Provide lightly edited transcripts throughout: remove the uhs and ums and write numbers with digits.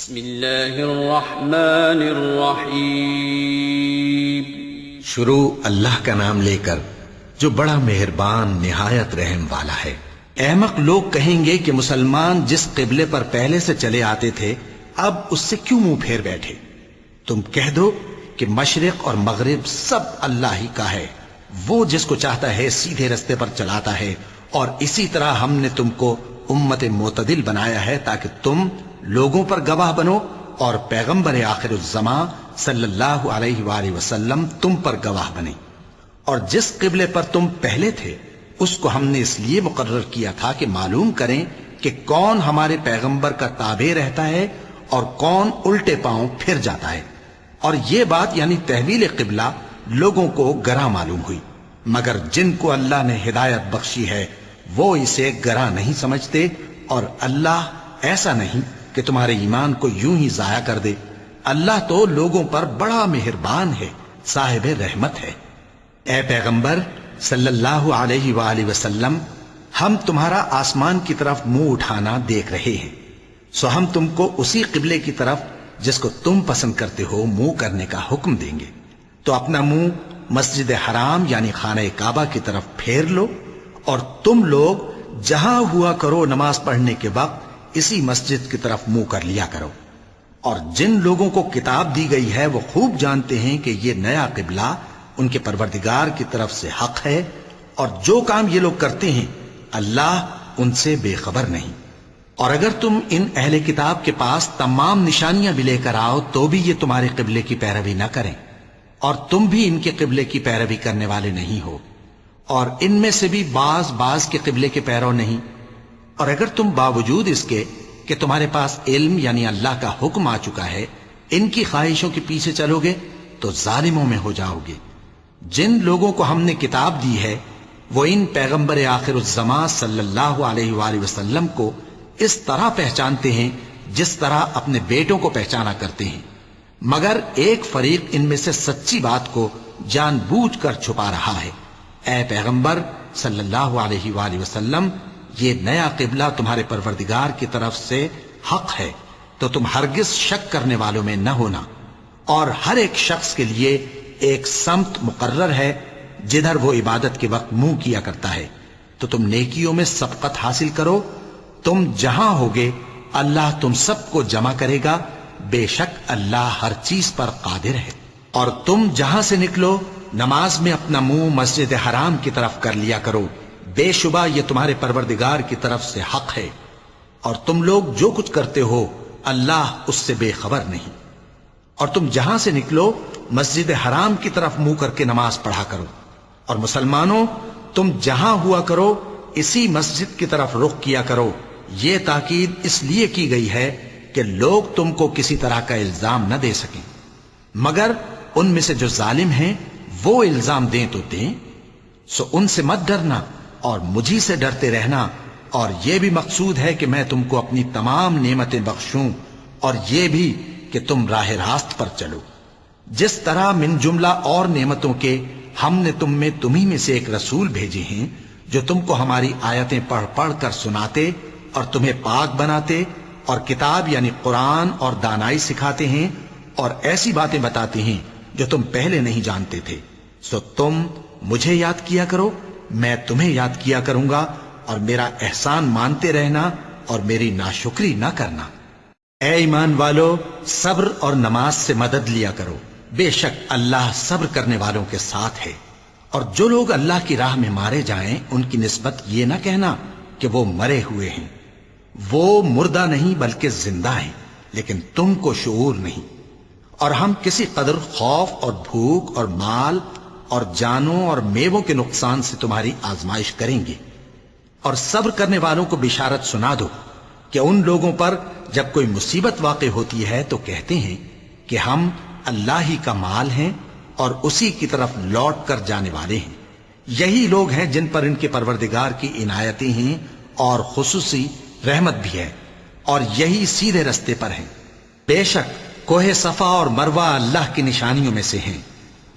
بسم اللہ الرحمن الرحیم۔ شروع اللہ کا نام لے کر جو بڑا مہربان نہایت رحم والا ہے۔ احمق لوگ کہیں گے کہ مسلمان جس قبلے پر پہلے سے چلے آتے تھے اب اس سے کیوں منہ پھیر بیٹھے؟ تم کہہ دو کہ مشرق اور مغرب سب اللہ ہی کا ہے، وہ جس کو چاہتا ہے سیدھے رستے پر چلاتا ہے، اور اسی طرح ہم نے تم کو امت معتدل بنایا ہے تاکہ تم لوگوں پر گواہ بنو اور پیغمبر آخر الزمان صلی اللہ علیہ وآلہ وسلم تم پر گواہ بنے۔ اور جس قبلے پر تم پہلے تھے اس کو ہم نے اس لیے مقرر کیا تھا کہ معلوم کریں کہ کون ہمارے پیغمبر کا تابع رہتا ہے اور کون الٹے پاؤں پھر جاتا ہے۔ اور یہ بات یعنی تحویل قبلہ لوگوں کو گراں معلوم ہوئی، مگر جن کو اللہ نے ہدایت بخشی ہے وہ اسے گراں نہیں سمجھتے، اور اللہ ایسا نہیں کہ تمہارے ایمان کو یوں ہی ضائع کر دے۔ اللہ تو لوگوں پر بڑا مہربان ہے، صاحب رحمت ہے۔ اے پیغمبر صلی اللہ علیہ وآلہ وسلم، ہم تمہارا آسمان کی طرف منہ اٹھانا دیکھ رہے ہیں، سو ہم تم کو اسی قبلے کی طرف جس کو تم پسند کرتے ہو منہ کرنے کا حکم دیں گے۔ تو اپنا منہ مسجد حرام یعنی خانہ کعبہ کی طرف پھیر لو، اور تم لوگ جہاں ہوا کرو نماز پڑھنے کے وقت اسی مسجد کی طرف منہ کر لیا کرو۔ اور جن لوگوں کو کتاب دی گئی ہے وہ خوب جانتے ہیں کہ یہ نیا قبلہ ان کے پروردگار کی طرف سے حق ہے، اور جو کام یہ لوگ کرتے ہیں اللہ ان سے بے خبر نہیں۔ اور اگر تم ان اہل کتاب کے پاس تمام نشانیاں بھی لے کر آؤ تو بھی یہ تمہارے قبلے کی پیروی نہ کریں، اور تم بھی ان کے قبلے کی پیروی کرنے والے نہیں ہو، اور ان میں سے بھی بعض کے قبلے کے پیرو نہیں۔ اور اگر تم باوجود اس کے کہ تمہارے پاس علم یعنی اللہ کا حکم آ چکا ہے ان کی خواہشوں کے پیچھے چلو گے تو ظالموں میں ہو جاؤ گے۔ جن لوگوں کو ہم نے کتاب دی ہے وہ ان پیغمبر آخر الزمان صلی اللہ علیہ وآلہ وسلم کو اس طرح پہچانتے ہیں جس طرح اپنے بیٹوں کو پہچانا کرتے ہیں، مگر ایک فریق ان میں سے سچی بات کو جان بوجھ کر چھپا رہا ہے۔ اے پیغمبر صلی اللہ علیہ وآلہ وسلم، یہ نیا قبلہ تمہارے پروردگار کی طرف سے حق ہے، تو تم ہرگز شک کرنے والوں میں نہ ہونا، اور ہر ایک شخص کے لیے ایک سمت مقرر ہے جدھر وہ عبادت کے وقت منہ کیا کرتا ہے، تو تم نیکیوں میں سبقت حاصل کرو۔ تم جہاں ہوگے اللہ تم سب کو جمع کرے گا، بے شک اللہ ہر چیز پر قادر ہے۔ اور تم جہاں سے نکلو نماز میں اپنا منہ مسجد حرام کی طرف کر لیا کرو، بے شبہ یہ تمہارے پروردگار کی طرف سے حق ہے، اور تم لوگ جو کچھ کرتے ہو اللہ اس سے بے خبر نہیں۔ اور تم جہاں سے نکلو مسجد حرام کی طرف منہ کر کے نماز پڑھا کرو، اور مسلمانوں تم جہاں ہوا کرو اسی مسجد کی طرف رخ کیا کرو۔ یہ تاکید اس لیے کی گئی ہے کہ لوگ تم کو کسی طرح کا الزام نہ دے سکیں، مگر ان میں سے جو ظالم ہیں وہ الزام دیں تو دیں، سو ان سے مت ڈرنا اور مجھی سے ڈرتے رہنا۔ اور یہ بھی مقصود ہے کہ میں تم کو اپنی تمام نعمتیں بخشوں، اور یہ بھی کہ تم راہ راست پر چلو۔ جس طرح من جملہ اور نعمتوں کے ہم نے تمہیں میں سے ایک رسول بھیجے ہیں جو تم کو ہماری آیتیں پڑھ پڑھ کر سناتے اور تمہیں پاک بناتے، اور کتاب یعنی قرآن اور دانائی سکھاتے ہیں، اور ایسی باتیں بتاتے ہیں جو تم پہلے نہیں جانتے تھے۔ سو تم مجھے یاد کیا کرو، میں تمہیں یاد کیا کروں گا، اور میرا احسان مانتے رہنا اور میری ناشکری نہ کرنا۔ اے ایمان والو، صبر اور نماز سے مدد لیا کرو، بے شک اللہ صبر کرنے والوں کے ساتھ ہے۔ اور جو لوگ اللہ کی راہ میں مارے جائیں ان کی نسبت یہ نہ کہنا کہ وہ مرے ہوئے ہیں، وہ مردہ نہیں بلکہ زندہ ہیں، لیکن تم کو شعور نہیں۔ اور ہم کسی قدر خوف اور بھوک اور مال اور جانوں اور میووں کے نقصان سے تمہاری آزمائش کریں گے، اور صبر کرنے والوں کو بشارت سنا دو کہ ان لوگوں پر جب کوئی مصیبت واقع ہوتی ہے تو کہتے ہیں کہ ہم اللہ ہی کا مال ہیں اور اسی کی طرف لوٹ کر جانے والے ہیں۔ یہی لوگ ہیں جن پر ان کے پروردگار کی عنایتیں ہیں اور خصوصی رحمت بھی ہے، اور یہی سیدھے رستے پر ہیں۔ بے شک کوہ صفا اور مروہ اللہ کی نشانیوں میں سے ہیں،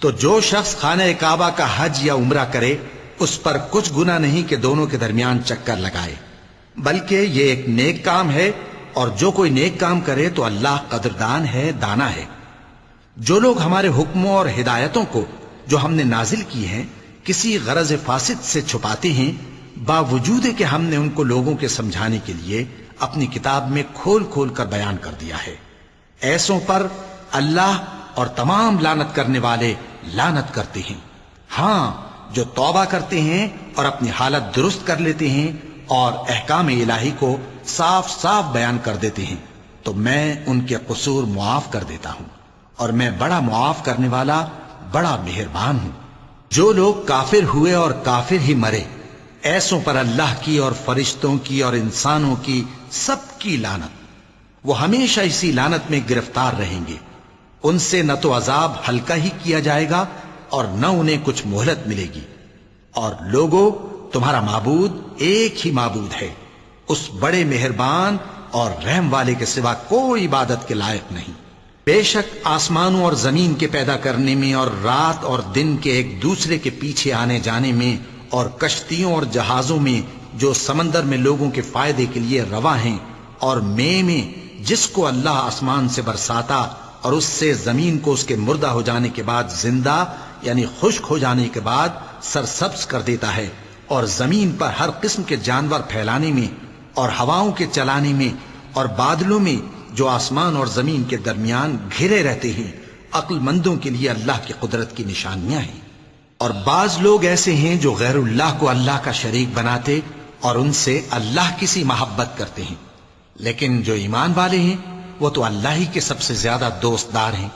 تو جو شخص خانہ کعبہ کا حج یا عمرہ کرے اس پر کچھ گناہ نہیں کہ دونوں کے درمیان چکر لگائے، بلکہ یہ ایک نیک کام ہے اور جو کوئی نیک کام کرے تو اللہ قدردان ہے، دانا ہے۔ جو لوگ ہمارے حکموں اور ہدایتوں کو جو ہم نے نازل کی ہیں کسی غرض فاسد سے چھپاتے ہیں، باوجود کہ ہم نے ان کو لوگوں کے سمجھانے کے لیے اپنی کتاب میں کھول کھول کر بیان کر دیا ہے، ایسوں پر اللہ اور تمام لعنت کرنے والے لعنت کرتے ہیں۔ ہاں، جو توبہ کرتے ہیں اور اپنی حالت درست کر لیتے ہیں اور احکام الہی کو صاف صاف بیان کر دیتے ہیں تو میں ان کے قصور معاف کر دیتا ہوں، اور میں بڑا معاف کرنے والا، بڑا مہربان ہوں۔ جو لوگ کافر ہوئے اور کافر ہی مرے، ایسوں پر اللہ کی اور فرشتوں کی اور انسانوں کی سب کی لعنت، وہ ہمیشہ اسی لعنت میں گرفتار رہیں گے۔ ان سے نہ تو عذاب ہلکا ہی کیا جائے گا اور نہ انہیں کچھ مہلت ملے گی۔ اور لوگوں، تمہارا معبود ایک ہی معبود ہے، اس بڑے مہربان اور رحم والے کے سوا کوئی عبادت کے لائق نہیں۔ بے شک آسمانوں اور زمین کے پیدا کرنے میں اور رات اور دن کے ایک دوسرے کے پیچھے آنے جانے میں اور کشتیوں اور جہازوں میں جو سمندر میں لوگوں کے فائدے کے لیے رواں ہیں، اور میں جس کو اللہ آسمان سے برساتا اور اس سے زمین کو اس کے مردہ ہو جانے کے بعد زندہ یعنی خشک ہو جانے کے بعد سرسبز کر دیتا ہے، اور زمین پر ہر قسم کے جانور پھیلانے میں اور ہواؤں کے چلانے میں اور بادلوں میں جو آسمان اور زمین کے درمیان گھرے رہتے ہیں، عقل مندوں کے لیے اللہ کی قدرت کی نشانیاں ہیں۔ اور بعض لوگ ایسے ہیں جو غیر اللہ کو اللہ کا شریک بناتے اور ان سے اللہ کی سی محبت کرتے ہیں، لیکن جو ایمان والے ہیں وہ تو اللہ ہی کے سب سے زیادہ دوستدار ہیں۔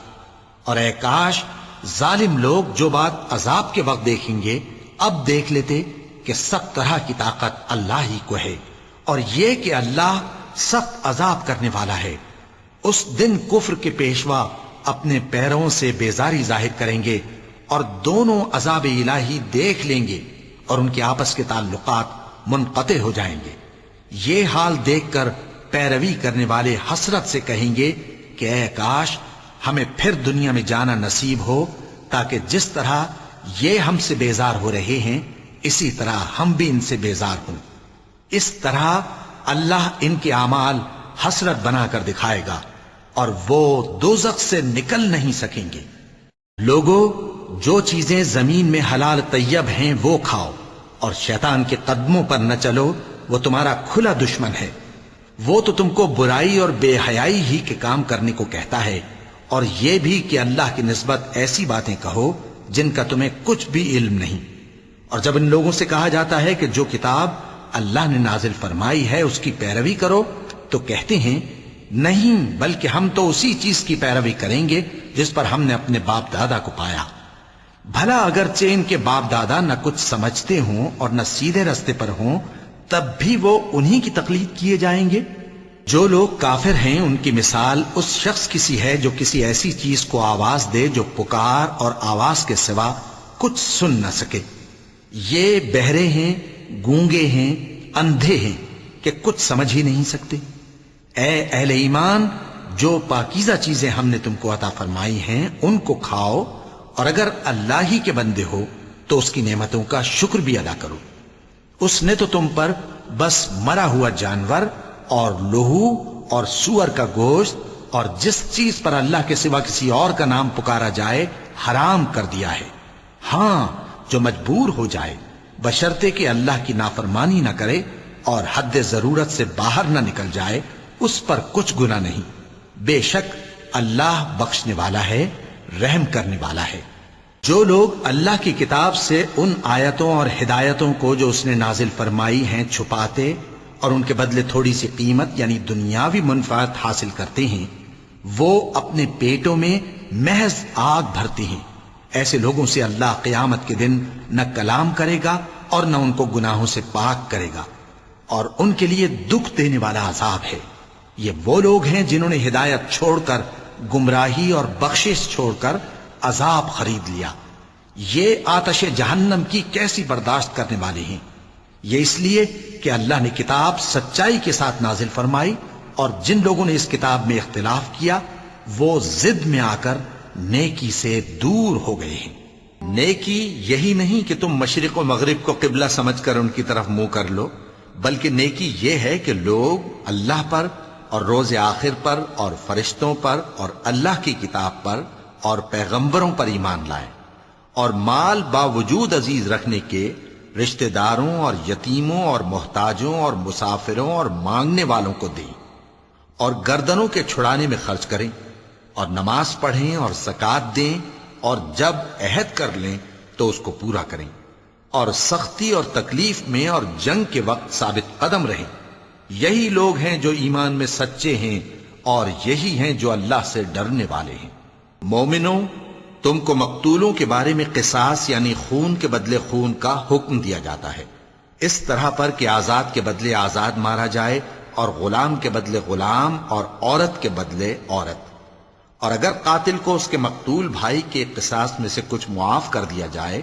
اور اے کاش ظالم لوگ جو بات عذاب کے وقت دیکھیں گے اب دیکھ لیتے کہ سب طرح کی طاقت اللہ ہی کو ہے، اور یہ کہ اللہ سخت عذاب کرنے والا ہے۔ اس دن کفر کے پیشوا اپنے پیروں سے بیزاری ظاہر کریں گے اور دونوں عذاب الہی دیکھ لیں گے اور ان کے آپس کے تعلقات منقطع ہو جائیں گے۔ یہ حال دیکھ کر پیروی کرنے والے حسرت سے کہیں گے کہ اے کاش ہمیں پھر دنیا میں جانا نصیب ہو، تاکہ جس طرح یہ ہم سے بیزار ہو رہے ہیں اسی طرح ہم بھی ان سے بیزار ہوں۔ اس طرح اللہ ان کے اعمال حسرت بنا کر دکھائے گا اور وہ دوزخ سے نکل نہیں سکیں گے۔ لوگوں، جو چیزیں زمین میں حلال طیب ہیں وہ کھاؤ، اور شیطان کے قدموں پر نہ چلو، وہ تمہارا کھلا دشمن ہے۔ وہ تو تم کو برائی اور بے حیائی ہی کے کام کرنے کو کہتا ہے، اور یہ بھی کہ اللہ کی نسبت ایسی باتیں کہو جن کا تمہیں کچھ بھی علم نہیں۔ اور جب ان لوگوں سے کہا جاتا ہے کہ جو کتاب اللہ نے نازل فرمائی ہے اس کی پیروی کرو، تو کہتے ہیں نہیں، بلکہ ہم تو اسی چیز کی پیروی کریں گے جس پر ہم نے اپنے باپ دادا کو پایا۔ بھلا اگرچہ ان کے باپ دادا نہ کچھ سمجھتے ہوں اور نہ سیدھے رستے پر ہوں، تب بھی وہ انہی کی تقلید کیے جائیں گے۔ جو لوگ کافر ہیں ان کی مثال اس شخص کی سی ہے جو کسی ایسی چیز کو آواز دے جو پکار اور آواز کے سوا کچھ سن نہ سکے۔ یہ بہرے ہیں، گونگے ہیں، اندھے ہیں کہ کچھ سمجھ ہی نہیں سکتے۔ اے اہل ایمان، جو پاکیزہ چیزیں ہم نے تم کو عطا فرمائی ہیں ان کو کھاؤ، اور اگر اللہ ہی کے بندے ہو تو اس کی نعمتوں کا شکر بھی ادا کرو۔ اس نے تو تم پر بس مرا ہوا جانور اور لہو اور سور کا گوشت اور جس چیز پر اللہ کے سوا کسی اور کا نام پکارا جائے حرام کر دیا ہے۔ ہاں، جو مجبور ہو جائے بشرطے کہ اللہ کی نافرمانی نہ کرے اور حد ضرورت سے باہر نہ نکل جائے، اس پر کچھ گناہ نہیں۔ بے شک اللہ بخشنے والا ہے، رحم کرنے والا ہے۔ جو لوگ اللہ کی کتاب سے ان آیتوں اور ہدایتوں کو جو اس نے نازل فرمائی ہیں چھپاتے اور ان کے بدلے تھوڑی سی قیمت یعنی دنیاوی منفعت حاصل کرتے ہیں، وہ اپنے پیٹوں میں محض آگ بھرتے ہیں۔ ایسے لوگوں سے اللہ قیامت کے دن نہ کلام کرے گا اور نہ ان کو گناہوں سے پاک کرے گا، اور ان کے لیے دکھ دینے والا عذاب ہے۔ یہ وہ لوگ ہیں جنہوں نے ہدایت چھوڑ کر گمراہی اور بخشش چھوڑ کر عذاب خرید لیا۔ یہ آتش جہنم کی کیسی برداشت کرنے والے ہیں۔ یہ اس لیے کہ اللہ نے کتاب سچائی کے ساتھ نازل فرمائی، اور جن لوگوں نے اس کتاب میں اختلاف کیا وہ ضد میں آ کر نیکی سے دور ہو گئے ہیں۔ نیکی یہی نہیں کہ تم مشرق و مغرب کو قبلہ سمجھ کر ان کی طرف منہ کر لو، بلکہ نیکی یہ ہے کہ لوگ اللہ پر اور روز آخر پر اور فرشتوں پر اور اللہ کی کتاب پر اور پیغمبروں پر ایمان لائیں، اور مال باوجود عزیز رکھنے کے رشتہ داروں اور یتیموں اور محتاجوں اور مسافروں اور مانگنے والوں کو دیں، اور گردنوں کے چھڑانے میں خرچ کریں، اور نماز پڑھیں اور زکوٰۃ دیں، اور جب عہد کر لیں تو اس کو پورا کریں، اور سختی اور تکلیف میں اور جنگ کے وقت ثابت قدم رہیں۔ یہی لوگ ہیں جو ایمان میں سچے ہیں، اور یہی ہیں جو اللہ سے ڈرنے والے ہیں۔ مومنوں، تم کو مقتولوں کے بارے میں قصاص یعنی خون کے بدلے خون کا حکم دیا جاتا ہے، اس طرح پر کہ آزاد کے بدلے آزاد مارا جائے، اور غلام کے بدلے غلام، اور عورت کے بدلے عورت۔ اور اگر قاتل کو اس کے مقتول بھائی کے قصاص میں سے کچھ معاف کر دیا جائے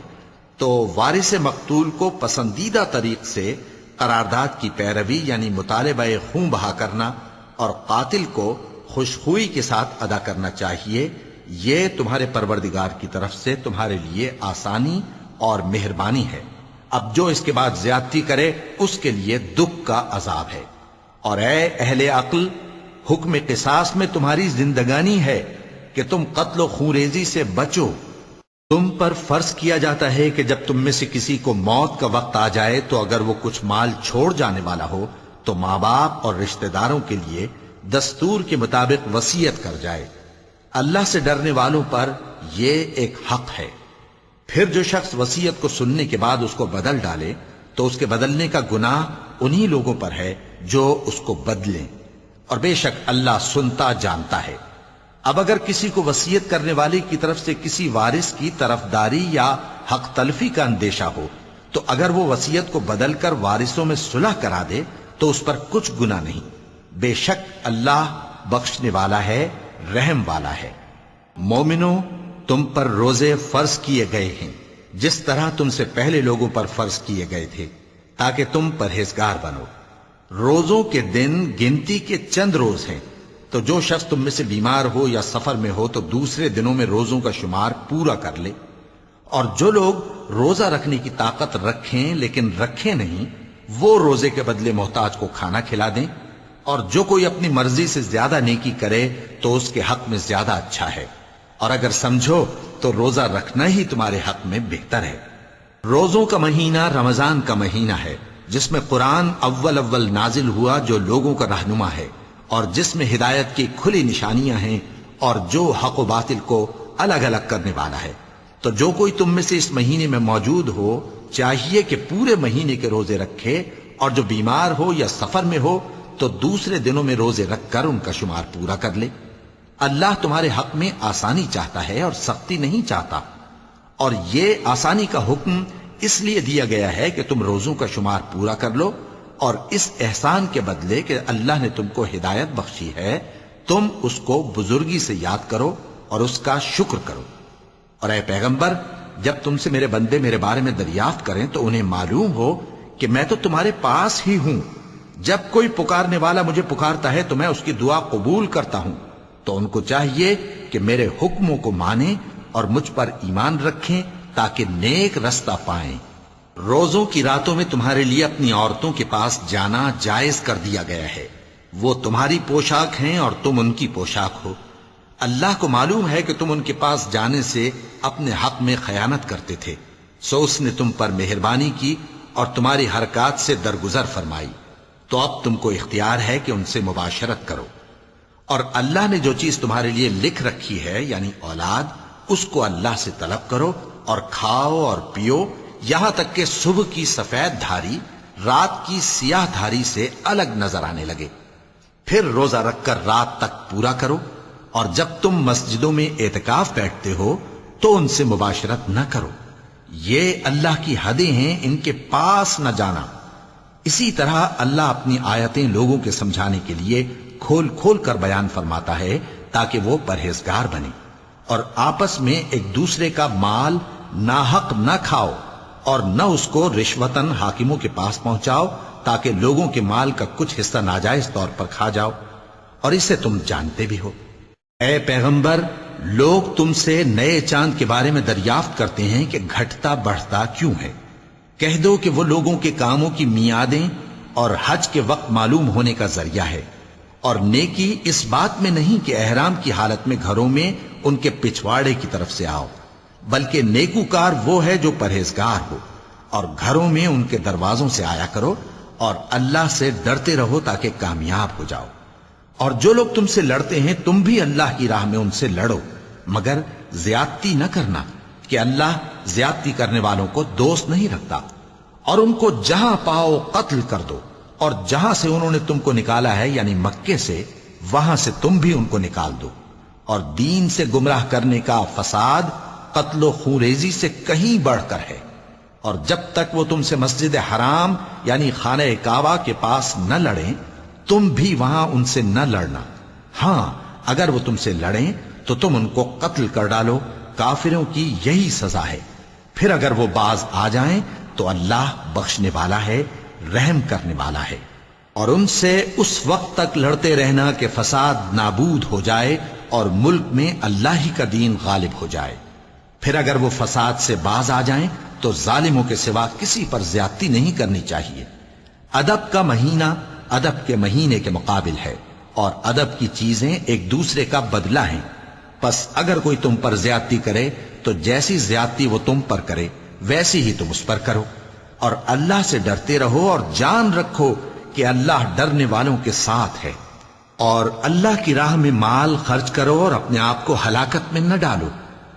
تو وارث مقتول کو پسندیدہ طریق سے قرارداد کی پیروی یعنی مطالبہ خون بہا کرنا اور قاتل کو خوشخوئی کے ساتھ ادا کرنا چاہیے۔ یہ تمہارے پروردگار کی طرف سے تمہارے لیے آسانی اور مہربانی ہے۔ اب جو اس کے بعد زیادتی کرے اس کے لیے دکھ کا عذاب ہے۔ اور اے اہل عقل، حکم قصاص میں تمہاری زندگانی ہے کہ تم قتل و خونریزی سے بچو۔ تم پر فرض کیا جاتا ہے کہ جب تم میں سے کسی کو موت کا وقت آ جائے تو اگر وہ کچھ مال چھوڑ جانے والا ہو تو ماں باپ اور رشتہ داروں کے لیے دستور کے مطابق وصیت کر جائے۔ اللہ سے ڈرنے والوں پر یہ ایک حق ہے۔ پھر جو شخص وصیت کو سننے کے بعد اس کو بدل ڈالے تو اس کے بدلنے کا گناہ انہی لوگوں پر ہے جو اس کو بدلیں، اور بے شک اللہ سنتا جانتا ہے۔ اب اگر کسی کو وصیت کرنے والے کی طرف سے کسی وارث کی طرفداری یا حق تلفی کا اندیشہ ہو تو اگر وہ وصیت کو بدل کر وارثوں میں صلح کرا دے تو اس پر کچھ گناہ نہیں، بے شک اللہ بخشنے والا ہے، رحم والا ہے۔ مومنوں، تم پر روزے فرض کیے گئے ہیں جس طرح تم سے پہلے لوگوں پر فرض کیے گئے تھے تاکہ تم پرہیزگار بنو۔ روزوں کے دن گنتی کے چند روز ہیں، تو جو شخص تم میں سے بیمار ہو یا سفر میں ہو تو دوسرے دنوں میں روزوں کا شمار پورا کر لے۔ اور جو لوگ روزہ رکھنے کی طاقت رکھیں لیکن رکھیں نہیں، وہ روزے کے بدلے محتاج کو کھانا کھلا دیں۔ اور جو کوئی اپنی مرضی سے زیادہ نیکی کرے تو اس کے حق میں زیادہ اچھا ہے، اور اگر سمجھو تو روزہ رکھنا ہی تمہارے حق میں بہتر ہے۔ روزوں کا مہینہ رمضان کا مہینہ ہے جس میں قرآن اول نازل ہوا، جو لوگوں کا رہنما ہے اور جس میں ہدایت کی کھلی نشانیاں ہیں، اور جو حق و باطل کو الگ الگ کرنے والا ہے۔ تو جو کوئی تم میں سے اس مہینے میں موجود ہو چاہیے کہ پورے مہینے کے روزے رکھے، اور جو بیمار ہو یا سفر میں ہو تو دوسرے دنوں میں روزے رکھ کر ان کا شمار پورا کر لے۔ اللہ تمہارے حق میں آسانی چاہتا ہے اور سختی نہیں چاہتا، اور یہ آسانی کا حکم اس لیے دیا گیا ہے کہ تم روزوں کا شمار پورا کر لو، اور اس احسان کے بدلے کہ اللہ نے تم کو ہدایت بخشی ہے تم اس کو بزرگی سے یاد کرو اور اس کا شکر کرو۔ اور اے پیغمبر، جب تم سے میرے بندے میرے بارے میں دریافت کریں تو انہیں معلوم ہو کہ میں تو تمہارے پاس ہی ہوں۔ جب کوئی پکارنے والا مجھے پکارتا ہے تو میں اس کی دعا قبول کرتا ہوں، تو ان کو چاہیے کہ میرے حکموں کو مانیں اور مجھ پر ایمان رکھیں تاکہ نیک رستہ پائیں۔ روزوں کی راتوں میں تمہارے لیے اپنی عورتوں کے پاس جانا جائز کر دیا گیا ہے، وہ تمہاری پوشاک ہیں اور تم ان کی پوشاک ہو۔ اللہ کو معلوم ہے کہ تم ان کے پاس جانے سے اپنے حق میں خیانت کرتے تھے، سو اس نے تم پر مہربانی کی اور تمہاری حرکات سے درگزر فرمائی، تو اب تم کو اختیار ہے کہ ان سے مباشرت کرو۔ اور اللہ نے جو چیز تمہارے لیے لکھ رکھی ہے یعنی اولاد، اس کو اللہ سے طلب کرو اور کھاؤ اور پیو، یہاں تک کہ صبح کی سفید دھاری رات کی سیاہ دھاری سے الگ نظر آنے لگے۔ پھر روزہ رکھ کر رات تک پورا کرو، اور جب تم مسجدوں میں اعتکاف بیٹھتے ہو تو ان سے مباشرت نہ کرو، یہ اللہ کی حدیں ہیں، ان کے پاس نہ جانا۔ اسی طرح اللہ اپنی آیتیں لوگوں کے سمجھانے کے لیے کھول کھول کر بیان فرماتا ہے تاکہ وہ پرہیزگار بنے۔ اور آپس میں ایک دوسرے کا مال ناحق نہ کھاؤ، اور نہ اس کو رشوتاً حاکموں کے پاس پہنچاؤ تاکہ لوگوں کے مال کا کچھ حصہ ناجائز طور پر کھا جاؤ، اور اسے تم جانتے بھی ہو۔ اے پیغمبر، لوگ تم سے نئے چاند کے بارے میں دریافت کرتے ہیں کہ گھٹتا بڑھتا کیوں ہے۔ کہہ دو کہ وہ لوگوں کے کاموں کی میعادیں اور حج کے وقت معلوم ہونے کا ذریعہ ہے، اور نیکی اس بات میں نہیں کہ احرام کی حالت میں گھروں میں ان کے پچھواڑے کی طرف سے آؤ، بلکہ نیکوکار وہ ہے جو پرہیزگار ہو، اور گھروں میں ان کے دروازوں سے آیا کرو، اور اللہ سے ڈرتے رہو تاکہ کامیاب ہو جاؤ۔ اور جو لوگ تم سے لڑتے ہیں تم بھی اللہ کی راہ میں ان سے لڑو، مگر زیادتی نہ کرنا، کہ اللہ زیادتی کرنے والوں کو دوست نہیں رکھتا۔ اور ان کو جہاں پاؤ قتل کر دو، اور جہاں سے انہوں نے تم کو نکالا ہے یعنی مکے سے، وہاں سے تم بھی ان کو نکال دو۔ اور دین سے گمراہ کرنے کا فساد قتل و خونریزی سے کہیں بڑھ کر ہے۔ اور جب تک وہ تم سے مسجد حرام یعنی خانہ کعبہ کے پاس نہ لڑیں تم بھی وہاں ان سے نہ لڑنا۔ ہاں اگر وہ تم سے لڑیں تو تم ان کو قتل کر ڈالو، کافروں کی یہی سزا ہے۔ پھر اگر وہ باز آ جائیں تو اللہ بخشنے والا ہے، رحم کرنے والا ہے۔ اور ان سے اس وقت تک لڑتے رہنا کہ فساد نابود ہو جائے اور ملک میں اللہ ہی کا دین غالب ہو جائے۔ پھر اگر وہ فساد سے باز آ جائیں تو ظالموں کے سوا کسی پر زیادتی نہیں کرنی چاہیے۔ ادب کا مہینہ ادب کے مہینے کے مقابل ہے، اور ادب کی چیزیں ایک دوسرے کا بدلہ ہیں۔ پس اگر کوئی تم پر زیادتی کرے تو جیسی زیادتی وہ تم پر کرے ویسی ہی تم اس پر کرو، اور اللہ سے ڈرتے رہو اور جان رکھو کہ اللہ ڈرنے والوں کے ساتھ ہے۔ اور اللہ کی راہ میں مال خرچ کرو اور اپنے آپ کو ہلاکت میں نہ ڈالو،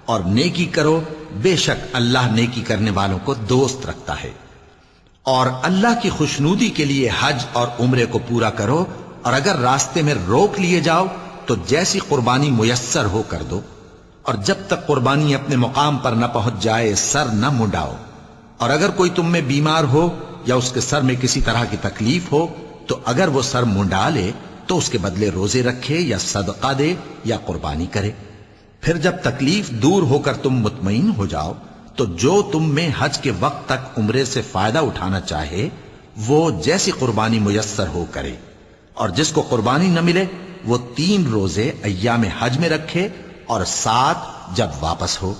اور نیکی کرو، بے شک اللہ نیکی کرنے والوں کو دوست رکھتا ہے۔ اور اللہ کی خوشنودی کے لیے حج اور عمرے کو پورا کرو، اور اگر راستے میں روک لیے جاؤ تو جیسی قربانی میسر ہو کر دو، اور جب تک قربانی اپنے مقام پر نہ پہنچ جائے سر نہ منڈاؤ۔ اور اگر کوئی تم میں بیمار ہو یا اس کے سر میں کسی طرح کی تکلیف ہو تو اگر وہ سر منڈا لے تو اس کے بدلے روزے رکھے یا صدقہ دے یا قربانی کرے۔ پھر جب تکلیف دور ہو کر تم مطمئن ہو جاؤ تو جو تم میں حج کے وقت تک عمرے سے فائدہ اٹھانا چاہے وہ جیسی قربانی میسر ہو کرے، اور جس کو قربانی نہ ملے وہ 3 روزے ایام حج میں رکھے اور 7 جب واپس ہو،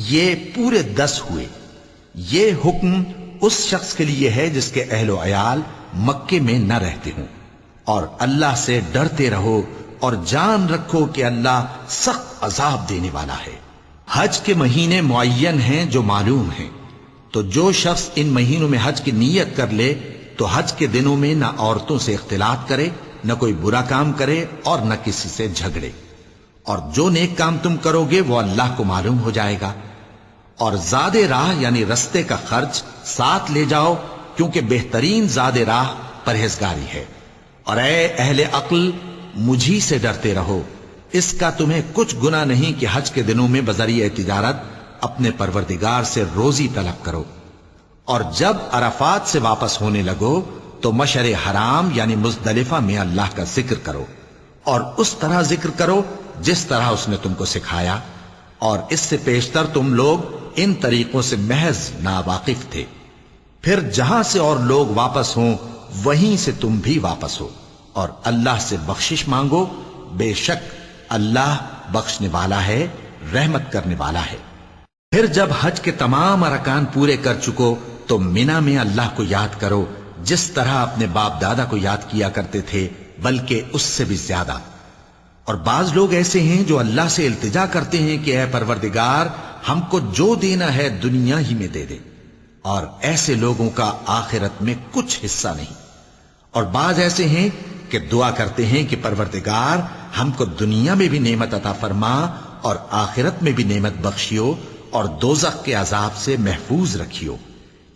یہ پورے 10 ہوئے۔ یہ حکم اس شخص کے لیے ہے جس کے اہل و عیال مکے میں نہ رہتے ہوں۔ اور اللہ سے ڈرتے رہو اور جان رکھو کہ اللہ سخت عذاب دینے والا ہے۔ حج کے مہینے معین ہیں جو معلوم ہیں، تو جو شخص ان مہینوں میں حج کی نیت کر لے تو حج کے دنوں میں نہ عورتوں سے اختلاط کرے، نہ کوئی برا کام کرے اور نہ کسی سے جھگڑے۔ اور جو نیک کام تم کرو گے وہ اللہ کو معلوم ہو جائے گا۔ اور زاد راہ یعنی رستے کا خرچ ساتھ لے جاؤ، کیونکہ بہترین زاد راہ پرہیزگاری ہے۔ اور اے اہل عقل مجھی سے ڈرتے رہو، اس کا تمہیں کچھ گناہ نہیں کہ حج کے دنوں میں بذریعہ تجارت اپنے پروردگار سے روزی طلب کرو۔ اور جب عرفات سے واپس ہونے لگو تو مشعر حرام یعنی مزدلفہ میں اللہ کا ذکر کرو، اور اس طرح ذکر کرو جس طرح اس نے تم کو سکھایا، اور اس سے پیشتر تم لوگ ان طریقوں سے محض ناواقف تھے۔ پھر جہاں سے اور لوگ واپس ہوں وہیں سے تم بھی واپس ہو، اور اللہ سے بخشش مانگو، بے شک اللہ بخشنے والا ہے، رحمت کرنے والا ہے۔ پھر جب حج کے تمام ارکان پورے کر چکو تو مینا میں اللہ کو یاد کرو جس طرح اپنے باپ دادا کو یاد کیا کرتے تھے، بلکہ اس سے بھی زیادہ۔ اور بعض لوگ ایسے ہیں جو اللہ سے التجا کرتے ہیں کہ اے پروردگار ہم کو جو دینا ہے دنیا ہی میں دے دے، اور ایسے لوگوں کا آخرت میں کچھ حصہ نہیں۔ اور بعض ایسے ہیں کہ دعا کرتے ہیں کہ پروردگار ہم کو دنیا میں بھی نعمت عطا فرما اور آخرت میں بھی نعمت بخشیو اور دوزخ کے عذاب سے محفوظ رکھیو۔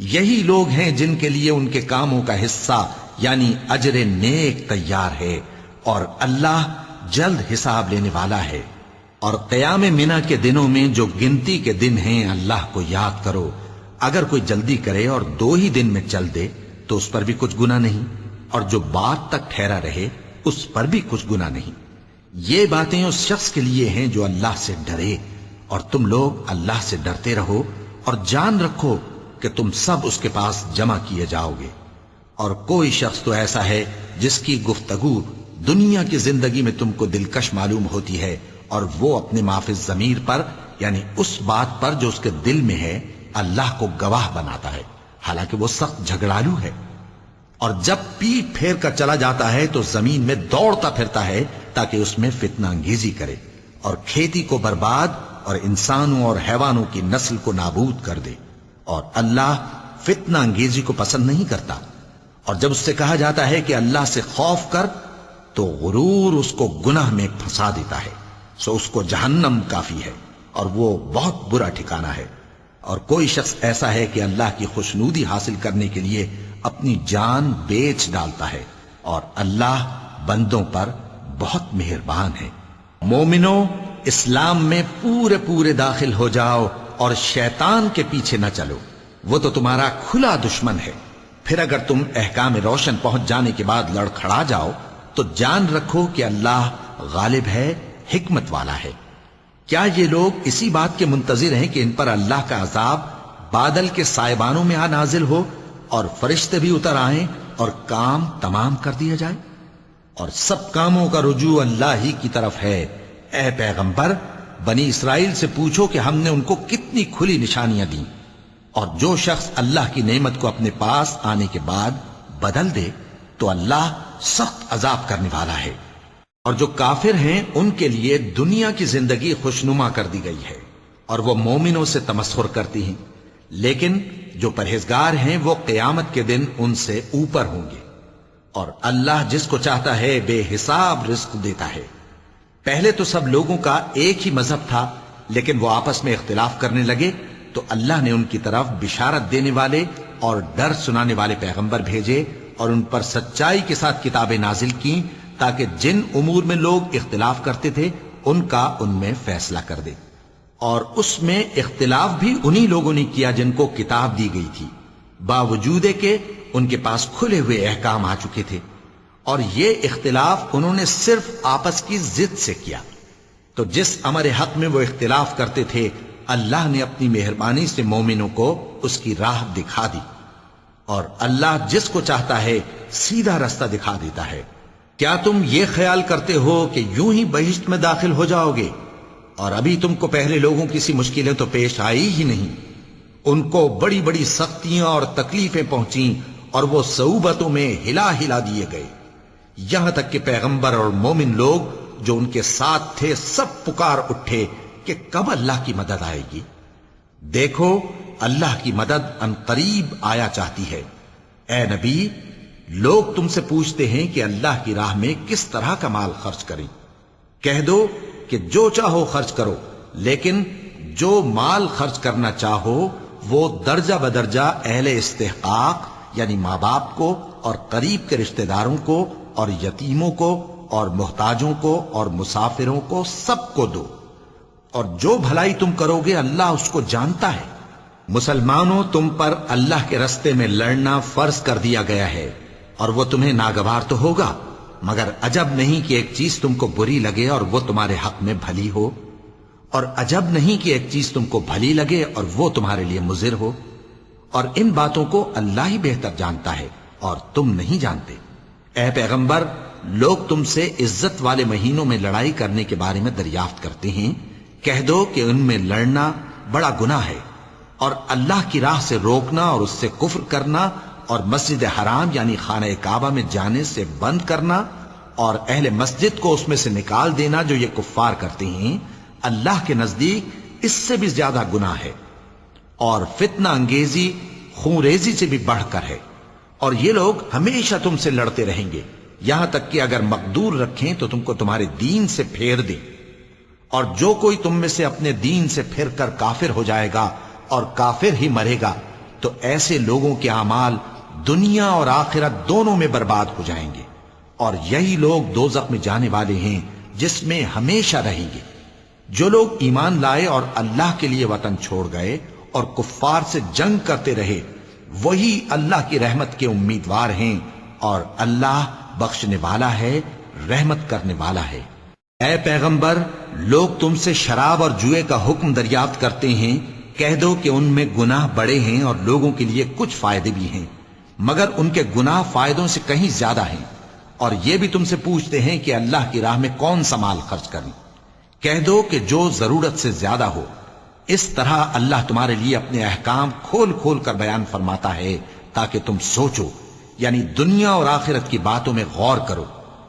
یہی لوگ ہیں جن کے لیے ان کے کاموں کا حصہ یعنی اجر نیک تیار ہے، اور اللہ جلد حساب لینے والا ہے۔ اور قیام منی کے دنوں میں جو گنتی کے دن ہیں اللہ کو یاد کرو، اگر کوئی جلدی کرے اور 2 ہی دن میں چل دے تو اس پر بھی کچھ گناہ نہیں، اور جو بات تک ٹھہرا رہے اس پر بھی کچھ گناہ نہیں۔ یہ باتیں اس شخص کے لیے ہیں جو اللہ سے ڈرے، اور تم لوگ اللہ سے ڈرتے رہو اور جان رکھو کہ تم سب اس کے پاس جمع کیے جاؤ گے۔ اور کوئی شخص تو ایسا ہے جس کی گفتگو دنیا کی زندگی میں تم کو دلکش معلوم ہوتی ہے، اور وہ اپنے معافی ضمیر پر یعنی اس بات پر جو اس کے دل میں ہے اللہ کو گواہ بناتا ہے، حالانکہ وہ سخت جھگڑالو ہے۔ اور جب پیٹ پھیر کر چلا جاتا ہے تو زمین میں دوڑتا پھرتا ہے تاکہ اس میں فتنہ انگیزی کرے اور کھیتی کو برباد اور انسانوں اور حیوانوں کی نسل کو نابود کر دے، اور اللہ فتنہ انگیزی کو پسند نہیں کرتا۔ اور جب اس سے کہا جاتا ہے کہ اللہ سے خوف کر تو غرور اس کو گناہ میں پھنسا دیتا ہے، سو اس کو جہنم کافی ہے اور وہ بہت برا ٹھکانہ ہے۔ اور کوئی شخص ایسا ہے کہ اللہ کی خوشنودی حاصل کرنے کے لیے اپنی جان بیچ ڈالتا ہے، اور اللہ بندوں پر بہت مہربان ہے۔ مومنو، اسلام میں پورے داخل ہو جاؤ اور شیطان کے پیچھے نہ چلو، وہ تو تمہارا کھلا دشمن ہے۔ پھر اگر تم احکام روشن پہنچ جانے کے بعد لڑکھڑا جاؤ تو جان رکھو کہ اللہ غالب ہے، حکمت والا ہے۔ کیا یہ لوگ اسی بات کے منتظر ہیں کہ ان پر اللہ کا عذاب بادل کے سائبانوں میں نازل ہو اور فرشتے بھی اتر آئیں اور کام تمام کر دیا جائے؟ اور سب کاموں کا رجوع اللہ ہی کی طرف ہے۔ اے پیغمبر، بنی اسرائیل سے پوچھو کہ ہم نے ان کو کتنی کھلی نشانیاں دیں، اور جو شخص اللہ کی نعمت کو اپنے پاس آنے کے بعد بدل دے تو اللہ سخت عذاب کرنے والا ہے۔ اور جو کافر ہیں ان کے لیے دنیا کی زندگی خوشنما کر دی گئی ہے اور وہ مومنوں سے تمسخر کرتی ہیں، لیکن جو پرہیزگار ہیں وہ قیامت کے دن ان سے اوپر ہوں گے، اور اللہ جس کو چاہتا ہے بے حساب رزق دیتا ہے۔ پہلے تو سب لوگوں کا ایک ہی مذہب تھا، لیکن وہ آپس میں اختلاف کرنے لگے تو اللہ نے ان کی طرف بشارت دینے والے اور ڈر سنانے والے پیغمبر بھیجے اور ان پر سچائی کے ساتھ کتابیں نازل کی تاکہ جن امور میں لوگ اختلاف کرتے تھے ان کا ان میں فیصلہ کر دے۔ اور اس میں اختلاف بھی انہی لوگوں نے کیا جن کو کتاب دی گئی تھی، باوجود کہ ان کے پاس کھلے ہوئے احکام آ چکے تھے، اور یہ اختلاف انہوں نے صرف آپس کی ضد سے کیا۔ تو جس امر حق میں وہ اختلاف کرتے تھے اللہ نے اپنی مہربانی سے مومنوں کو اس کی راہ دکھا دی، اور اللہ جس کو چاہتا ہے سیدھا رستہ دکھا دیتا ہے۔ کیا تم یہ خیال کرتے ہو کہ یوں ہی بہشت میں داخل ہو جاؤ گے، اور ابھی تم کو پہلے لوگوں کی سی مشکلیں تو پیش آئی ہی نہیں؟ ان کو بڑی بڑی سختیاں اور تکلیفیں پہنچیں اور وہ صعوبتوں میں ہلا ہلا دیے گئے، یہاں تک کہ پیغمبر اور مومن لوگ جو ان کے ساتھ تھے سب پکار اٹھے کہ کب اللہ کی مدد آئے گی۔ دیکھو اللہ کی مدد ان قریب آیا چاہتی ہے۔ اے نبی، لوگ تم سے پوچھتے ہیں کہ اللہ کی راہ میں کس طرح کا مال خرچ کریں۔ کہہ دو کہ جو چاہو خرچ کرو، لیکن جو مال خرچ کرنا چاہو وہ درجہ بدرجہ اہل استحقاق یعنی ماں باپ کو اور قریب کے رشتہ داروں کو اور یتیموں کو اور محتاجوں کو اور مسافروں کو سب کو دو، اور جو بھلائی تم کرو گے اللہ اس کو جانتا ہے۔ مسلمانوں، تم پر اللہ کے رستے میں لڑنا فرض کر دیا گیا ہے، اور وہ تمہیں ناگوار تو ہوگا، مگر عجب نہیں کہ ایک چیز تم کو بری لگے اور وہ تمہارے حق میں بھلی ہو، اور عجب نہیں کہ ایک چیز تم کو بھلی لگے اور وہ تمہارے لیے مضر ہو، اور ان باتوں کو اللہ ہی بہتر جانتا ہے اور تم نہیں جانتے۔ اے پیغمبر، لوگ تم سے عزت والے مہینوں میں لڑائی کرنے کے بارے میں دریافت کرتے ہیں، کہہ دو کہ ان میں لڑنا بڑا گناہ ہے، اور اللہ کی راہ سے روکنا اور اس سے کفر کرنا اور مسجد حرام یعنی خانہ کعبہ میں جانے سے بند کرنا اور اہل مسجد کو اس میں سے نکال دینا جو یہ کفار کرتے ہیں، اللہ کے نزدیک اس سے بھی زیادہ گناہ ہے، اور فتنہ انگیزی خونریزی سے بھی بڑھ کر ہے۔ اور یہ لوگ ہمیشہ تم سے لڑتے رہیں گے، یہاں تک کہ اگر مقدور رکھیں تو تم کو تمہارے دین سے پھیر دیں، اور جو کوئی تم میں سے اپنے دین سے پھر کر کافر ہو جائے گا اور کافر ہی مرے گا تو ایسے لوگوں کے اعمال دنیا اور آخرت دونوں میں برباد ہو جائیں گے، اور یہی لوگ دوزخ میں جانے والے ہیں جس میں ہمیشہ رہیں گے۔ جو لوگ ایمان لائے اور اللہ کے لیے وطن چھوڑ گئے اور کفار سے جنگ کرتے رہے وہی اللہ کی رحمت کے امیدوار ہیں، اور اللہ بخشنے والا ہے، رحمت کرنے والا ہے۔ اے پیغمبر، لوگ تم سے شراب اور جوئے کا حکم دریافت کرتے ہیں، کہہ دو کہ ان میں گناہ بڑے ہیں اور لوگوں کے لیے کچھ فائدے بھی ہیں، مگر ان کے گناہ فائدوں سے کہیں زیادہ ہیں۔ اور یہ بھی تم سے پوچھتے ہیں کہ اللہ کی راہ میں کون سا مال خرچ کریں، کہہ دو کہ جو ضرورت سے زیادہ ہو۔ اس طرح اللہ تمہارے لیے اپنے احکام کھول کھول کر بیان فرماتا ہے تاکہ تم سوچو یعنی دنیا اور آخرت کی باتوں میں غور کرو،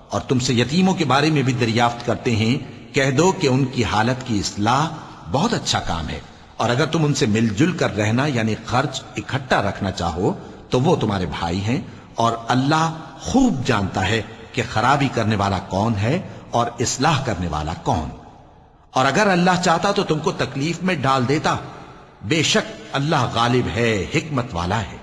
اور تم سے یتیموں کے بارے میں بھی دریافت کرتے ہیں، کہہ دو کہ ان کی حالت کی اصلاح بہت اچھا کام ہے، اور اگر تم ان سے مل جل کر رہنا یعنی خرچ اکٹھا رکھنا چاہو تو وہ تمہارے بھائی ہیں، اور اللہ خوب جانتا ہے کہ خرابی کرنے والا کون ہے اور اصلاح کرنے والا کون۔ اور اگر اللہ چاہتا تو تم کو تکلیف میں ڈال دیتا، بے شک اللہ غالب ہے، حکمت والا ہے۔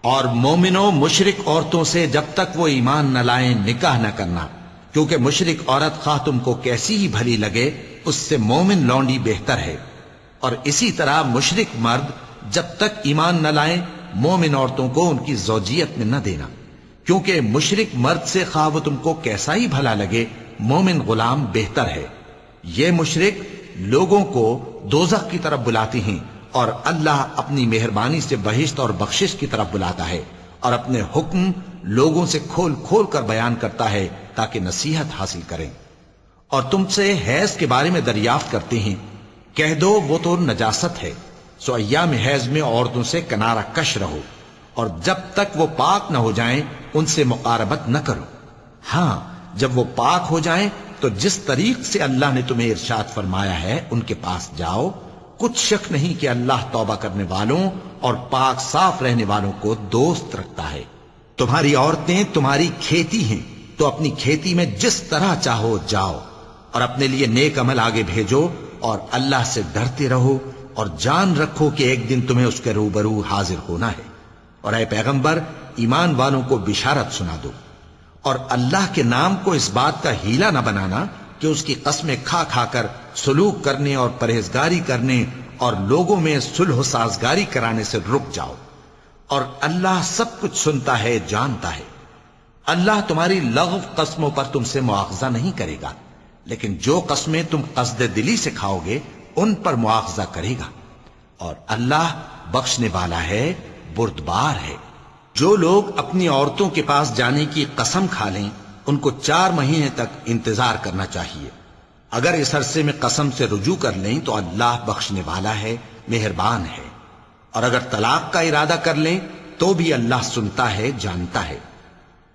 اور مومنوں، مشرک عورتوں سے جب تک وہ ایمان نہ لائیں نکاح نہ کرنا، کیونکہ مشرک عورت خواہ تم کو کیسی ہی بھلی لگے اس سے مومن لونڈی بہتر ہے، اور اسی طرح مشرک مرد جب تک ایمان نہ لائیں مومن عورتوں کو ان کی زوجیت میں نہ دینا، کیونکہ مشرک مرد سے خواہ وہ تم کو کیسا ہی بھلا لگے مومن غلام بہتر ہے۔ یہ مشرک لوگوں کو دوزخ کی طرف بلاتے ہیں، اور اللہ اپنی مہربانی سے بہشت اور بخشش کی طرف بلاتا ہے، اور اپنے حکم لوگوں سے کھول کھول کر بیان کرتا ہے تاکہ نصیحت حاصل کریں۔ اور تم سے حیض کے بارے میں دریافت کرتے ہیں، کہہ دو وہ تو نجاست ہے، سو ایام حیض میں عورتوں سے کنارہ کش رہو، اور جب تک وہ پاک نہ ہو جائیں ان سے مقاربت نہ کرو۔ ہاں، جب وہ پاک ہو جائیں تو جس طریق سے اللہ نے تمہیں ارشاد فرمایا ہے ان کے پاس جاؤ، کچھ شک نہیں کہ اللہ توبہ کرنے والوں اور پاک صاف رہنے والوں کو دوست رکھتا ہے۔ تمہاری عورتیں تمہاری کھیتی ہیں، تو اپنی کھیتی میں جس طرح چاہو جاؤ، اور اپنے لیے نیک عمل آگے بھیجو، اور اللہ سے ڈرتے رہو، اور جان رکھو کہ ایک دن تمہیں اس کے روبرو حاضر ہونا ہے۔ اور اے پیغمبر، ایمان والوں کو بشارت سنا دو، اور اللہ کے نام کو اس بات کا ہیلہ نہ بنانا کہ اس کی قسمیں کھا کھا کر سلوک کرنے اور پرہیزگاری کرنے اور لوگوں میں صلح و سازگاری کرانے سے رک جاؤ، اور اللہ سب کچھ سنتا ہے، جانتا ہے۔ اللہ تمہاری لغو قسموں پر تم سے مواخذہ نہیں کرے گا، لیکن جو قسمیں تم قصد دلی سے کھاؤ گے ان پر مواخذہ کرے گا، اور اللہ بخشنے والا ہے، بردبار ہے۔ جو لوگ اپنی عورتوں کے پاس جانے کی قسم کھا لیں ان کو 4 مہینے تک انتظار کرنا چاہیے۔ اگر اس عرصے میں قسم سے رجوع کر لیں تو اللہ بخشنے والا ہے، مہربان ہے۔ اور اگر طلاق کا ارادہ کر لیں تو بھی اللہ سنتا ہے، جانتا ہے۔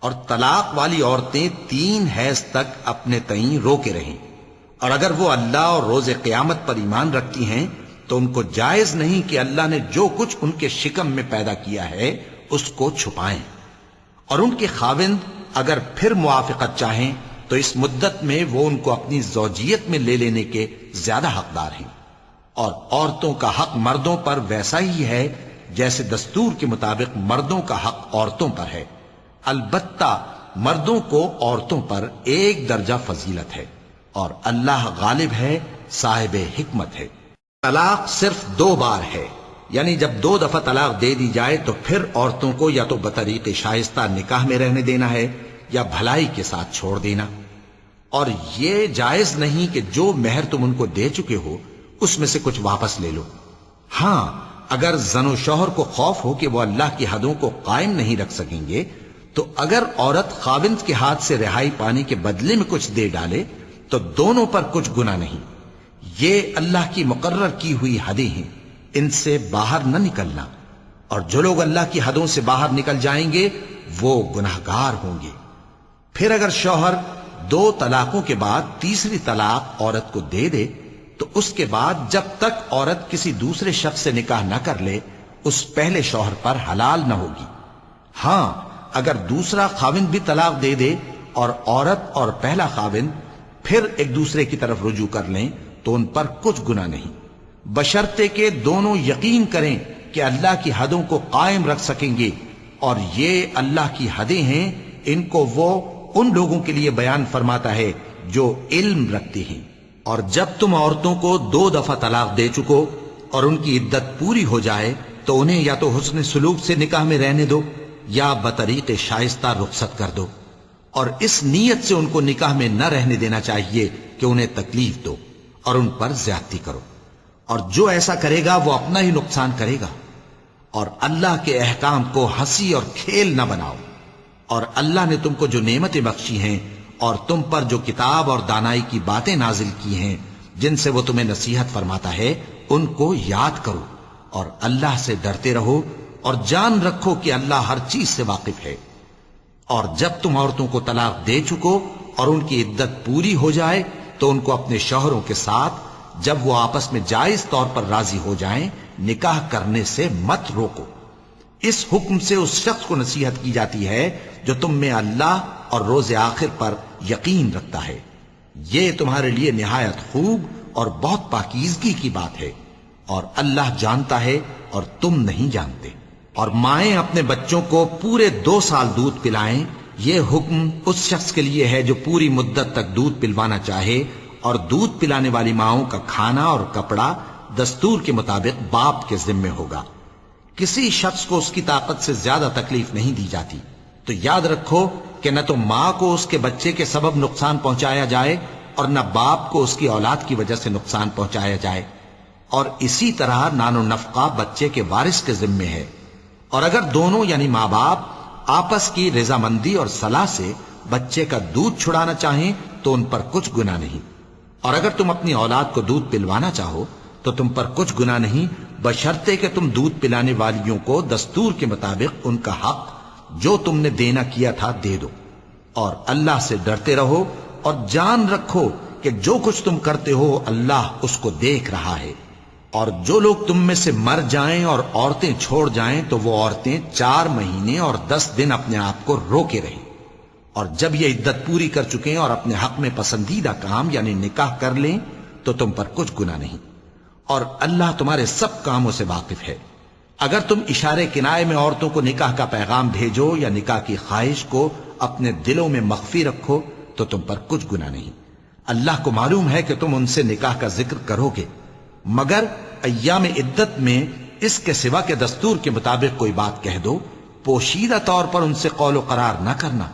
اور طلاق والی عورتیں 3 حیض تک اپنے تئیں روکے رہیں، اور اگر وہ اللہ اور روز قیامت پر ایمان رکھتی ہیں تو ان کو جائز نہیں کہ اللہ نے جو کچھ ان کے شکم میں پیدا کیا ہے اس کو چھپائیں۔ اور ان کے خاوند اگر پھر موافقت چاہیں تو اس مدت میں وہ ان کو اپنی زوجیت میں لے لینے کے زیادہ حقدار ہیں۔ اور عورتوں کا حق مردوں پر ویسا ہی ہے جیسے دستور کے مطابق مردوں کا حق عورتوں پر ہے، البتہ مردوں کو عورتوں پر 1 درجہ فضیلت ہے، اور اللہ غالب ہے، صاحب حکمت ہے۔ طلاق صرف 2 بار ہے، یعنی جب 2 دفعہ طلاق دے دی جائے تو پھر عورتوں کو یا تو بطریق شائستہ نکاح میں رہنے دینا ہے یا بھلائی کے ساتھ چھوڑ دینا۔ اور یہ جائز نہیں کہ جو مہر تم ان کو دے چکے ہو اس میں سے کچھ واپس لے لو۔ ہاں، اگر زن و شوہر کو خوف ہو کہ وہ اللہ کی حدوں کو قائم نہیں رکھ سکیں گے تو اگر عورت خاوند کے ہاتھ سے رہائی پانے کے بدلے میں کچھ دے ڈالے تو دونوں پر کچھ گناہ نہیں۔ یہ اللہ کی مقرر کی ہوئی حدیں ہیں، ان سے باہر نہ نکلنا، اور جو لوگ اللہ کی حدوں سے باہر نکل جائیں گے وہ گناہگار ہوں گے۔ پھر اگر شوہر 2 طلاقوں کے بعد تیسری طلاق عورت کو دے دے تو اس کے بعد جب تک عورت کسی دوسرے شخص سے نکاح نہ کر لے اس پہلے شوہر پر حلال نہ ہوگی۔ ہاں، اگر دوسرا خاوند بھی طلاق دے دے اور عورت اور پہلا خاوند پھر ایک دوسرے کی طرف رجوع کر لیں تو ان پر کچھ گناہ نہیں، بشرطے کہ دونوں یقین کریں کہ اللہ کی حدوں کو قائم رکھ سکیں گے، اور یہ اللہ کی حدیں ہیں، ان کو وہ ان لوگوں کے لیے بیان فرماتا ہے جو علم رکھتے ہیں۔ اور جب تم عورتوں کو 2 دفعہ طلاق دے چکو اور ان کی عدت پوری ہو جائے تو انہیں یا تو حسن سلوک سے نکاح میں رہنے دو یا بطریق شائستہ رخصت کر دو، اور اس نیت سے ان کو نکاح میں نہ رہنے دینا چاہیے کہ انہیں تکلیف دو اور ان پر زیادتی کرو، اور جو ایسا کرے گا وہ اپنا ہی نقصان کرے گا۔ اور اللہ کے احکام کو ہنسی اور کھیل نہ بناؤ، اور اللہ نے تم کو جو نعمتیں بخشی ہیں اور تم پر جو کتاب اور دانائی کی باتیں نازل کی ہیں جن سے وہ تمہیں نصیحت فرماتا ہے ان کو یاد کرو، اور اللہ سے ڈرتے رہو، اور جان رکھو کہ اللہ ہر چیز سے واقف ہے۔ اور جب تم عورتوں کو طلاق دے چکو اور ان کی عدت پوری ہو جائے تو ان کو اپنے شوہروں کے ساتھ جب وہ آپس میں جائز طور پر راضی ہو جائیں نکاح کرنے سے مت روکو۔ اس حکم سے اس شخص کو نصیحت کی جاتی ہے جو تم میں اللہ اور روز آخر پر یقین رکھتا ہے۔ یہ تمہارے لیے نہایت خوب اور بہت پاکیزگی کی بات ہے، اور اللہ جانتا ہے اور تم نہیں جانتے۔ اور مائیں اپنے بچوں کو پورے 2 سال دودھ پلائیں، یہ حکم اس شخص کے لیے ہے جو پوری مدت تک دودھ پلوانا چاہے، اور دودھ پلانے والی ماؤں کا کھانا اور کپڑا دستور کے مطابق باپ کے ذمے ہوگا۔ کسی شخص کو اس کی طاقت سے زیادہ تکلیف نہیں دی جاتی، تو یاد رکھو کہ نہ تو ماں کو اس کے بچے کے سبب نقصان پہنچایا جائے اور نہ باپ کو اس کی اولاد کی وجہ سے نقصان پہنچایا جائے، اور اسی طرح نان و نفقہ بچے کے وارث کے ذمے ہے۔ اور اگر دونوں یعنی ماں باپ آپس کی رضامندی اور صلاح سے بچے کا دودھ چھڑانا چاہیں تو ان پر کچھ گناہ نہیں، اور اگر تم اپنی اولاد کو دودھ پلوانا چاہو تو تم پر کچھ گناہ نہیں، بشرطے کہ تم دودھ پلانے والیوں کو دستور کے مطابق ان کا حق جو تم نے دینا کیا تھا دے دو۔ اور اللہ سے ڈرتے رہو اور جان رکھو کہ جو کچھ تم کرتے ہو اللہ اس کو دیکھ رہا ہے۔ اور جو لوگ تم میں سے مر جائیں اور عورتیں چھوڑ جائیں تو وہ عورتیں 4 مہینے اور 10 دن اپنے آپ کو روکے رہیں، اور جب یہ عدت پوری کر چکیں اور اپنے حق میں پسندیدہ کام یعنی نکاح کر لیں تو تم پر کچھ گناہ نہیں، اور اللہ تمہارے سب کاموں سے واقف ہے۔ اگر تم اشارے کنائے میں عورتوں کو نکاح کا پیغام بھیجو یا نکاح کی خواہش کو اپنے دلوں میں مخفی رکھو تو تم پر کچھ گناہ نہیں۔ اللہ کو معلوم ہے کہ تم ان سے نکاح کا ذکر کرو گے، مگر ایام عدت میں اس کے سوا کے دستور کے مطابق کوئی بات کہہ دو، پوشیدہ طور پر ان سے قول و قرار نہ کرنا،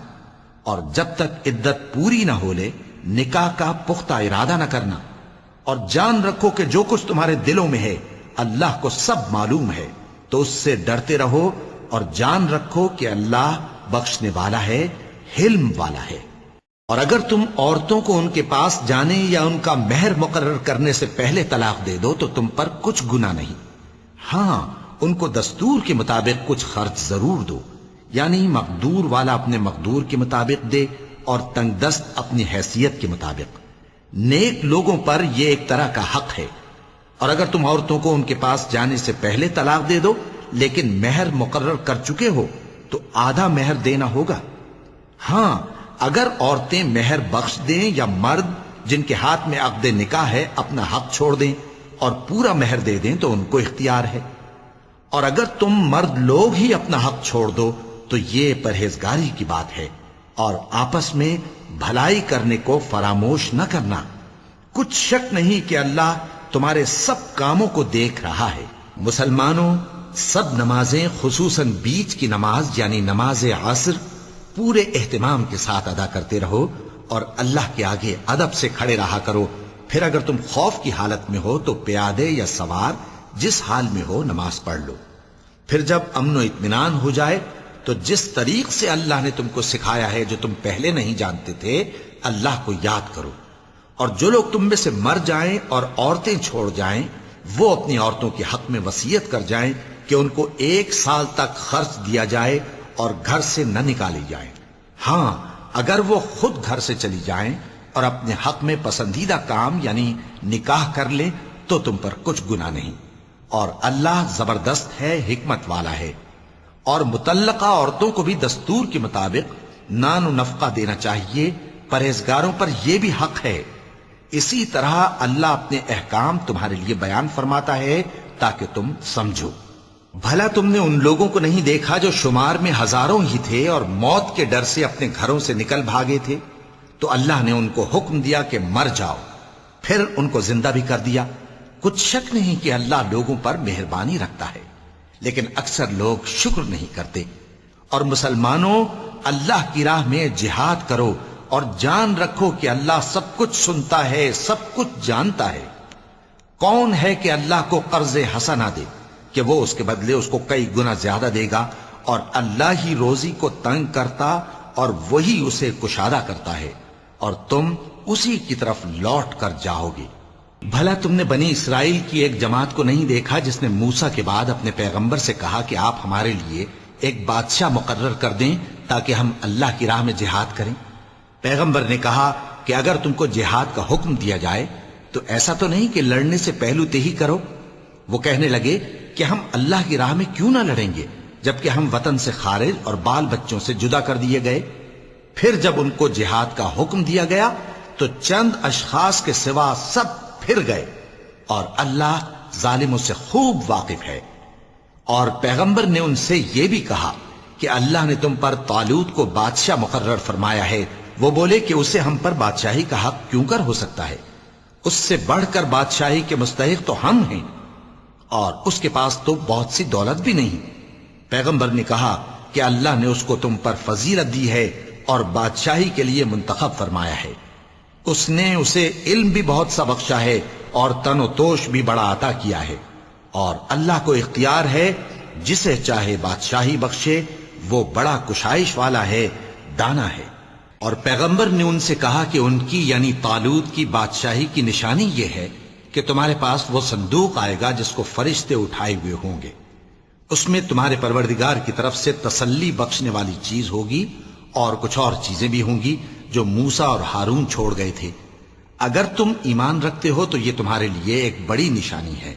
اور جب تک عدت پوری نہ ہو لے نکاح کا پختہ ارادہ نہ کرنا۔ اور جان رکھو کہ جو کچھ تمہارے دلوں میں ہے اللہ کو سب معلوم ہے، تو اس سے ڈرتے رہو اور جان رکھو کہ اللہ بخشنے والا ہے، حلم والا ہے۔ اور اگر تم عورتوں کو ان کے پاس جانے یا ان کا مہر مقرر کرنے سے پہلے طلاق دے دو تو تم پر کچھ گناہ نہیں، ہاں ان کو دستور کے مطابق کچھ خرچ ضرور دو، یعنی مقدور والا اپنے مقدور کے مطابق دے اور تنگ دست اپنی حیثیت کے مطابق۔ نیک لوگوں پر یہ ایک طرح کا حق ہے۔ اور اگر تم عورتوں کو ان کے پاس جانے سے پہلے طلاق دے دو لیکن مہر مقرر کر چکے ہو تو آدھا مہر دینا ہوگا۔ ہاں اگر عورتیں مہر بخش دیں یا مرد جن کے ہاتھ میں عقد نکاح ہے اپنا حق چھوڑ دیں اور پورا مہر دے دیں تو ان کو اختیار ہے۔ اور اگر تم مرد لوگ ہی اپنا حق چھوڑ دو تو یہ پرہیزگاری کی بات ہے، اور آپس میں بھلائی کرنے کو فراموش نہ کرنا۔ کچھ شک نہیں کہ اللہ تمہارے سب کاموں کو دیکھ رہا ہے۔ مسلمانوں، سب نمازیں خصوصاً بیچ کی نماز یعنی نماز عصر پورے اہتمام کے ساتھ ادا کرتے رہو اور اللہ کے آگے ادب سے کھڑے رہا کرو۔ پھر اگر تم خوف کی حالت میں ہو تو پیادے یا سوار جس حال میں ہو نماز پڑھ لو۔ پھر جب امن و اطمینان ہو جائے تو جس طریق سے اللہ نے تم کو سکھایا ہے جو تم پہلے نہیں جانتے تھے اللہ کو یاد کرو۔ اور جو لوگ تم میں سے مر جائیں اور عورتیں چھوڑ جائیں وہ اپنی عورتوں کے حق میں وصیت کر جائیں کہ ان کو 1 سال تک خرچ دیا جائے اور گھر سے نہ نکالی جائیں۔ ہاں اگر وہ خود گھر سے چلی جائیں اور اپنے حق میں پسندیدہ کام یعنی نکاح کر لیں تو تم پر کچھ گناہ نہیں، اور اللہ زبردست ہے، حکمت والا ہے۔ اور مطلقہ عورتوں کو بھی دستور کے مطابق نان و نفقہ دینا چاہیے، پرہیزگاروں پر یہ بھی حق ہے۔ اسی طرح اللہ اپنے احکام تمہارے لیے بیان فرماتا ہے تاکہ تم سمجھو۔ بھلا تم نے ان لوگوں کو نہیں دیکھا جو شمار میں ہزاروں ہی تھے اور موت کے ڈر سے اپنے گھروں سے نکل بھاگے تھے؟ تو اللہ نے ان کو حکم دیا کہ مر جاؤ، پھر ان کو زندہ بھی کر دیا۔ کچھ شک نہیں کہ اللہ لوگوں پر مہربانی رکھتا ہے، لیکن اکثر لوگ شکر نہیں کرتے۔ اور مسلمانوں، اللہ کی راہ میں جہاد کرو اور جان رکھو کہ اللہ سب کچھ سنتا ہے، سب کچھ جانتا ہے۔ کون ہے کہ اللہ کو قرض حسنہ دے کہ وہ اس کے بدلے اس کو کئی گنا زیادہ دے گا؟ اور اللہ ہی روزی کو تنگ کرتا اور وہی اسے کشادہ کرتا ہے، اور تم اسی کی طرف لوٹ کر جاؤ گے۔ بھلا تم نے بنی اسرائیل کی ایک جماعت کو نہیں دیکھا جس نے موسیٰ کے بعد اپنے پیغمبر سے کہا کہ آپ ہمارے لیے ایک بادشاہ مقرر کر دیں تاکہ ہم اللہ کی راہ میں جہاد کریں؟ پیغمبر نے کہا کہ اگر تم کو جہاد کا حکم دیا جائے تو ایسا تو نہیں کہ لڑنے سے پہلو تہی کرو۔ وہ کہنے لگے کہ ہم اللہ کی راہ میں کیوں نہ لڑیں گے جبکہ ہم وطن سے خارج اور بال بچوں سے جدا کر دیے گئے۔ پھر جب ان کو جہاد کا حکم دیا گیا تو چند اشخاص کے سوا سب پھر گئے، اور اللہ ظالموں سے خوب واقف ہے۔ اور پیغمبر نے ان سے یہ بھی کہا کہ اللہ نے تم پر طالوت کو بادشاہ مقرر فرمایا ہے۔ وہ بولے کہ اسے ہم پر بادشاہی کا حق کیوں کر ہو سکتا ہے؟ اس سے بڑھ کر بادشاہی کے مستحق تو ہم ہیں، اور اس کے پاس تو بہت سی دولت بھی نہیں۔ پیغمبر نے کہا کہ اللہ نے اس کو تم پر فضیلت دی ہے اور بادشاہی کے لیے منتخب فرمایا ہے۔ اس نے اسے علم بھی بہت سا بخشا ہے اور تن و توش بھی بڑا عطا کیا ہے، اور اللہ کو اختیار ہے جسے چاہے بادشاہی بخشے، وہ بڑا کشائش والا ہے، دانا ہے۔ اور پیغمبر نے ان سے کہا کہ ان کی یعنی طالوت کی بادشاہی کی نشانی یہ ہے کہ تمہارے پاس وہ صندوق آئے گا جس کو فرشتے اٹھائے ہوئے ہوں گے۔ اس میں تمہارے پروردگار کی طرف سے تسلی بخشنے والی چیز ہوگی، اور کچھ اور چیزیں بھی ہوں گی جو موسیٰ اور ہارون چھوڑ گئے تھے۔ اگر تم ایمان رکھتے ہو تو یہ تمہارے لیے ایک بڑی نشانی ہے۔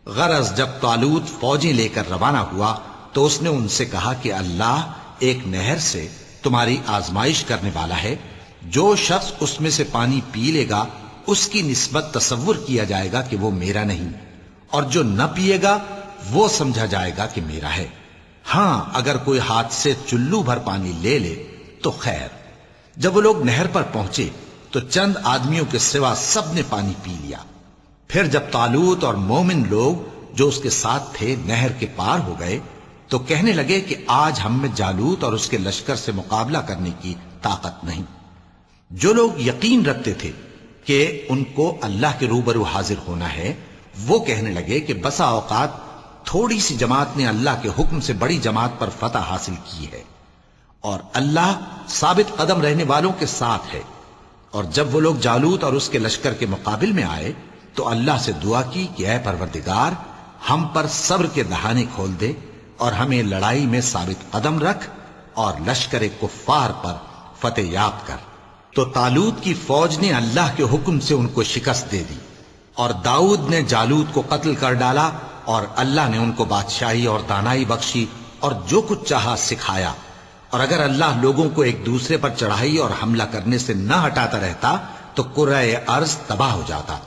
غرض جب طالوت فوجیں لے کر روانہ ہوا تو اس نے ان سے کہا کہ اللہ ایک نہر سے تمہاری آزمائش کرنے والا ہے، جو شخص اس میں سے پانی پی لے گا اس کی نسبت تصور کیا جائے گا کہ وہ میرا نہیں، اور جو نہ پیے گا وہ سمجھا جائے گا کہ میرا ہے۔ ہاں اگر کوئی ہاتھ سے چلو بھر پانی لے لے تو خیر۔ جب وہ لوگ نہر پر پہنچے تو چند آدمیوں کے سوا سب نے پانی پی لیا۔ پھر جب طالوت اور مومن لوگ جو اس کے ساتھ تھے نہر کے پار ہو گئے تو کہنے لگے کہ آج ہم میں جالوت اور اس کے لشکر سے مقابلہ کرنے کی طاقت نہیں۔ جو لوگ یقین رکھتے تھے کہ ان کو اللہ کے روبرو حاضر ہونا ہے، وہ کہنے لگے کہ بسا اوقات تھوڑی سی جماعت نے اللہ کے حکم سے بڑی جماعت پر فتح حاصل کی ہے، اور اللہ ثابت قدم رہنے والوں کے ساتھ ہے۔ اور جب وہ لوگ جالوت اور اس کے لشکر کے مقابل میں آئے تو اللہ سے دعا کی کہ اے پروردگار، ہم پر صبر کے دہانے کھول دے اور ہمیں لڑائی میں ثابت قدم رکھ اور لشکر کفار پر فتح یاب کر۔ تو طالوت کی فوج نے اللہ کے حکم سے ان کو شکست دے دی، اور داؤد نے جالوت کو قتل کر ڈالا، اور اللہ نے ان کو بادشاہی اور دانائی بخشی اور جو کچھ چاہا سکھایا۔ اور اگر اللہ لوگوں کو ایک دوسرے پر چڑھائی اور حملہ کرنے سے نہ ہٹاتا رہتا تو کرۂ ارض تباہ ہو جاتا،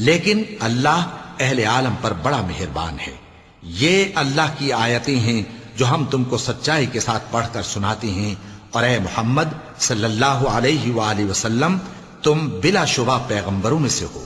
لیکن اللہ اہل عالم پر بڑا مہربان ہے۔ یہ اللہ کی آیتیں ہیں جو ہم تم کو سچائی کے ساتھ پڑھ کر سناتے ہیں، اور اے محمد صلی اللہ علیہ وآلہ وسلم تم بلا شبہ پیغمبروں میں سے ہو۔